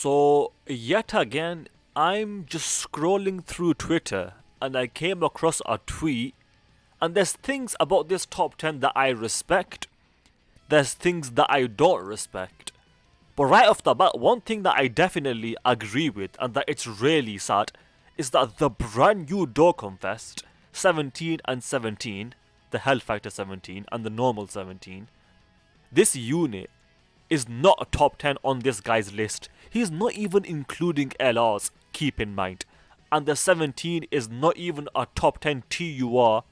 So, yet again, I'm just scrolling through Twitter and I came across a tweet, and there's things about this top 10 that I respect, there's things that I don't respect. But right off the bat, one thing that I definitely agree with, and that it's really sad, is that the brand new Dokkan Fest 17 and 17, the Hellfighter 17 and the normal 17, this unit is not a top 10 on this guy's list. He's not even including LRs, keep in mind. And the 17 is not even a top 10 TUR,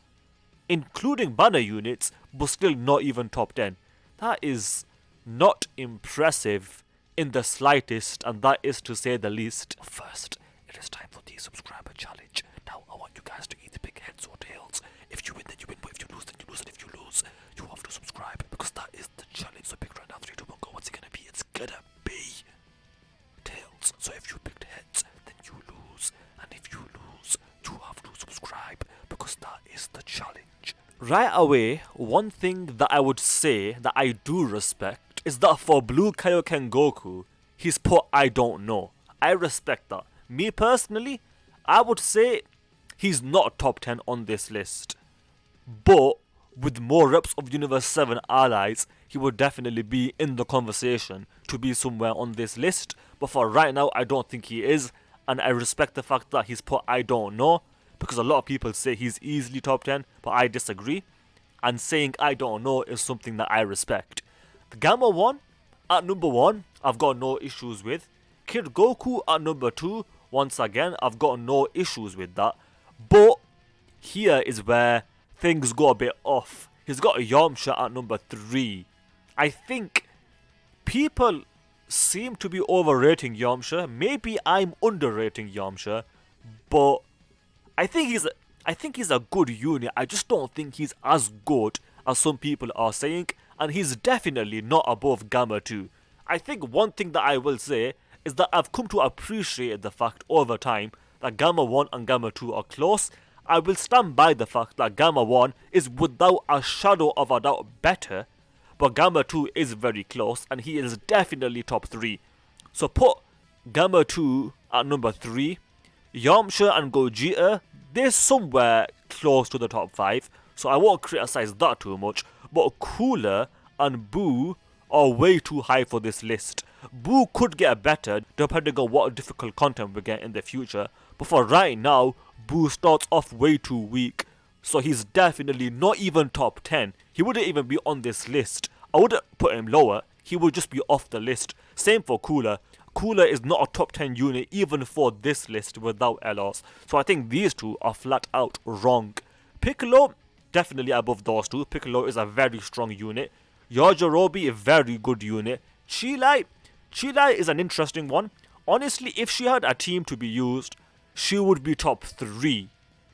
including banner units, but still not even top 10. That is not impressive in the slightest, and that is to say the least. First, it is time for the subscriber challenge. Now I want you guys to either pick heads or tails. If you win, then you win, but if you lose, then you lose, and if you lose, you have to subscribe, because that is the challenge. So pick right now, 3, 2, 1, go. What's it gonna be? It's gonna be tails. So if you picked heads, then you lose, and if you lose, you have to subscribe, because that is the challenge. Right away, one thing that I would say that I do respect is that for Blue Kaioken Goku, he's put I don't know. I respect that. Me personally, I would say he's not top 10 on this list. But with more reps of Universe 7 allies, he would definitely be in the conversation to be somewhere on this list. But for right now, I don't think he is. And I respect the fact that he's put I don't know, because a lot of people say he's easily top 10, but I disagree. And saying I don't know is something that I respect. The Gamma 1 at number 1, I've got no issues with. Kid Goku at number 2, once again, I've got no issues with that. But here is where things go a bit off. He's got a Yamcha at number 3. I think people seem to be overrating Yamcha. Maybe I'm underrating Yamcha, but I think he's a good unit. I just don't think he's as good as some people are saying, and he's definitely not above Gamma 2. I think one thing that I will say is that I've come to appreciate the fact over time that Gamma 1 and Gamma 2 are close. I will stand by the fact that Gamma 1 is without a shadow of a doubt better, but Gamma 2 is very close, and he is definitely top 3. So put Gamma 2 at number 3. Yamcha and Gogeta, they're somewhere close to the top 5, so I won't criticize that too much. But Cooler and Boo are way too high for this list. Boo could get better depending on what difficult content we get in the future, but for right now, Boo starts off way too weak, so he's definitely not even top 10. He wouldn't even be on this list. I wouldn't put him lower, he would just be off the list. Same for Cooler. Cooler is not a top 10 unit even for this list without LRs, so I think these two are flat out wrong. Piccolo, definitely above those two. Piccolo is a very strong unit. Yajirobe, a very good unit. Chilai is an interesting one. Honestly, if she had a team to be used, she would be top 3.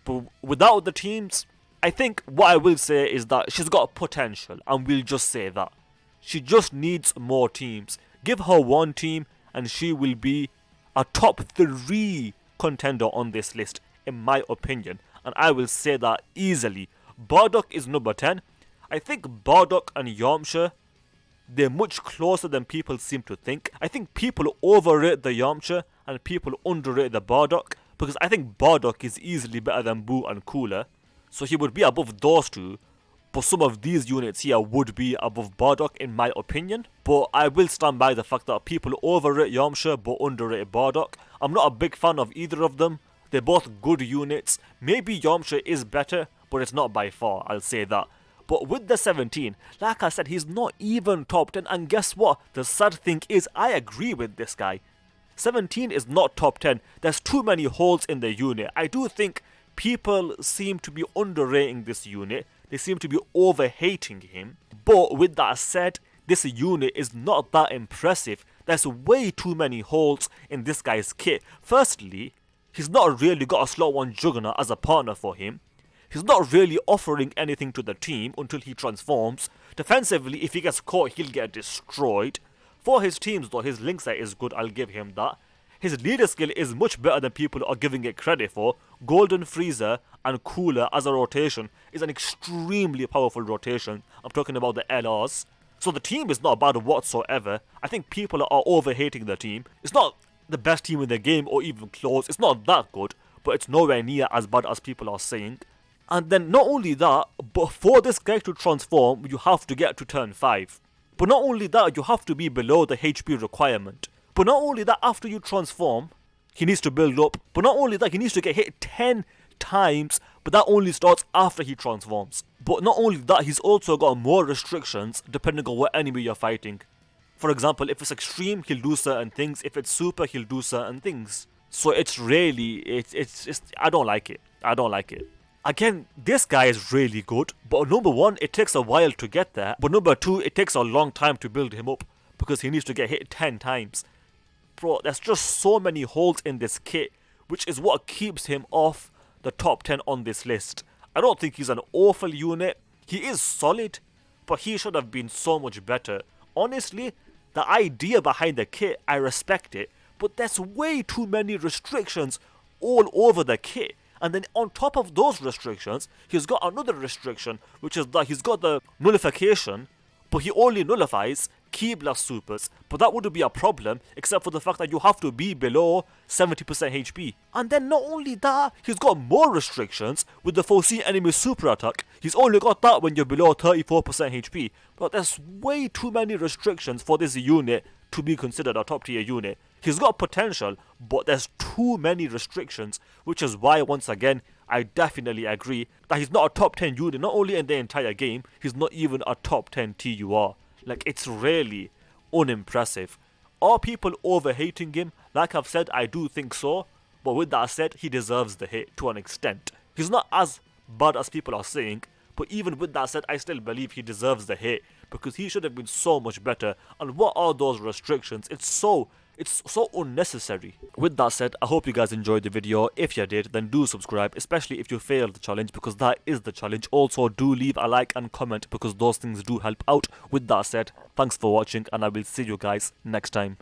But without the teams, I think what I will say is that she's got potential, and we'll just say that. She just needs more teams. Give her one team, and she will be a top 3 contender on this list, in my opinion. And I will say that easily. Bardock is number 10. I think Bardock and Yamcha, they're much closer than people seem to think. I think people overrate the Yamcha and people underrate the Bardock, because I think Bardock is easily better than Boo and Cooler. So he would be above those two, but some of these units here would be above Bardock in my opinion. But I will stand by the fact that people overrate Yamcha but underrate Bardock. I'm not a big fan of either of them. They're both good units. Maybe Yamcha is better, but it's not by far, I'll say that. But with the 17, like I said, he's not even top 10, and guess what? The sad thing is, I agree with this guy. 17 is not top 10. There's too many holes in the unit. I do think people seem to be underrating this unit. They seem to be overhating him. But with that said, this unit is not that impressive. There's way too many holes in this guy's kit. Firstly, he's not really got a slot 1 Juggernaut as a partner for him. He's not really offering anything to the team until he transforms. Defensively, if he gets caught, he'll get destroyed. For his teams though, his link set is good, I'll give him that. His leader skill is much better than people are giving it credit for. Golden Freezer and Cooler as a rotation is an extremely powerful rotation. I'm talking about the LRs. So the team is not bad whatsoever. I think people are overhating the team. It's not the best team in the game or even close. It's not that good, but it's nowhere near as bad as people are saying. And then not only that, but for this guy to transform, you have to get to turn 5. But not only that, you have to be below the HP requirement. But not only that, after you transform, he needs to build up. But not only that, he needs to get hit 10 times, but that only starts after he transforms. But not only that, he's also got more restrictions depending on what enemy you're fighting. For example, if it's extreme, he'll do certain things. If it's super, he'll do certain things. So it's really, I don't like it. I don't like it. Again, this guy is really good, but number 1, it takes a while to get there. But number 2, it takes a long time to build him up because he needs to get hit 10 times. Bro, there's just so many holes in this kit, which is what keeps him off the top 10 on this list. I don't think he's an awful unit. He is solid, but he should have been so much better. Honestly, the idea behind the kit, I respect it, but there's way too many restrictions all over the kit. And then on top of those restrictions, he's got another restriction, which is that he's got the nullification, but he only nullifies Ki Blast supers. But that wouldn't be a problem, except for the fact that you have to be below 70% HP. And then not only that, he's got more restrictions with the foreseen enemy super attack. He's only got that when you're below 34% HP. But there's way too many restrictions for this unit to be considered a top tier unit. He's got potential, but there's too many restrictions, which is why, once again, I definitely agree that he's not a top 10 unit, not only in the entire game, he's not even a top 10 TUR. Like, it's really unimpressive. Are people over-hating him? Like I've said, I do think so, but with that said, he deserves the hit to an extent. He's not as bad as people are saying, but even with that said, I still believe he deserves the hit, because he should have been so much better. And what are those restrictions? It's so unnecessary. With that said, I hope you guys enjoyed the video. If you did, then do subscribe, especially if you failed the challenge, because that is the challenge. Also, do leave a like and comment, because those things do help out. With that said, thanks for watching, and I will see you guys next time.